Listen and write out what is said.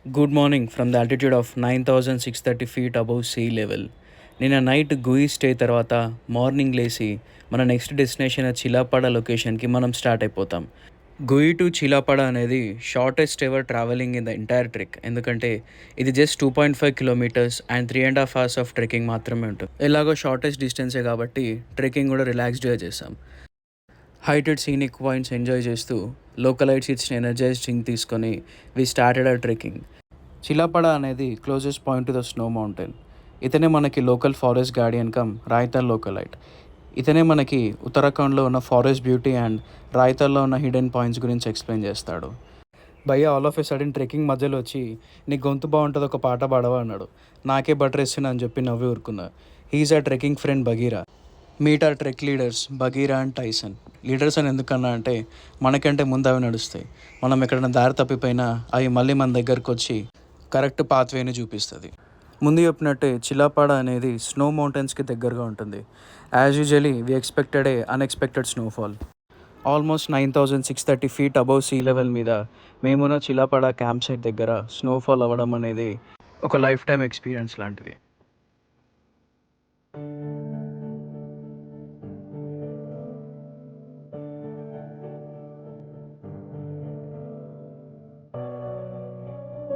Good morning from the altitude of 9,630 feet above sea level. నిన్న night GUI stay తర్వాత morning లేసి మన next destination చిలాపాడ లొకేషన్కి మనం స్టార్ట్ అయిపోతాం. గుయి టు చిలాపాడ అనేది shortest ever travelling in the entire trek. ఎందుకంటే ఇది just 2.5 kilometres and 3.5 hours of trekking మాత్రమే ఉంటుంది. ఎలాగో షార్టెస్ట్ డిస్టెన్సే కాబట్టి ట్రెక్కింగ్ కూడా రిలాక్స్డ్గా చేస్తాం. హైటెడ్ సీనిక్ పాయింట్స్ ఎంజాయ్ చేస్తూ లోకలైట్స్ ఇచ్చిన ఎనర్జైజ్ డ్రింక్ తీసుకొని వి స్టార్టెడ్ ఆ ట్రెక్కింగ్. చిలాపడ అనేది closest point to the snow mountain. ఇతనే మనకి లోకల్ ఫారెస్ట్ గార్డియన్ కమ్ రాయితల్ లోకలైట్. ఇతనే మనకి ఉత్తరాఖండ్లో ఉన్న ఫారెస్ట్ బ్యూటీ అండ్ రాయితల్లో ఉన్న హిడెన్ పాయింట్స్ గురించి ఎక్స్ప్లెయిన్ చేస్తాడు. భయ్య all of a sudden trekking మధ్యలో వచ్చి నీ గొంతు బాగుంటుంది ఒక పాట పాడవా అన్నాడు. నాకే బటర్ వేస్తున్నా అని చెప్పి నవ్వి ఊరుకున్నా. He is a trekking friend Bagheera. Meet our trek leaders Bagheera and Tyson. Leaders అని ఎందుకన్నా అంటే మనకంటే ముందు అవి నడుస్తాయి. మనం ఎక్కడైనా దారి తప్పిపోయినా అవి మళ్ళీ మన దగ్గరకు వచ్చి కరెక్ట్ పాత్వేని చూపిస్తుంది. ముందు చెప్పినట్టే చిలాపాడ అనేది స్నో మౌంటైన్స్కి దగ్గరగా ఉంటుంది. As usually we expected a unexpected snowfall. Almost 9,630 feet above sea level మీద మేమున్న చిలాపాడ క్యాంప్ సైట్ దగ్గర స్నోఫాల్ అవ్వడం అనేది ఒక లైఫ్ టైమ్ ఎక్స్పీరియన్స్ లాంటిది.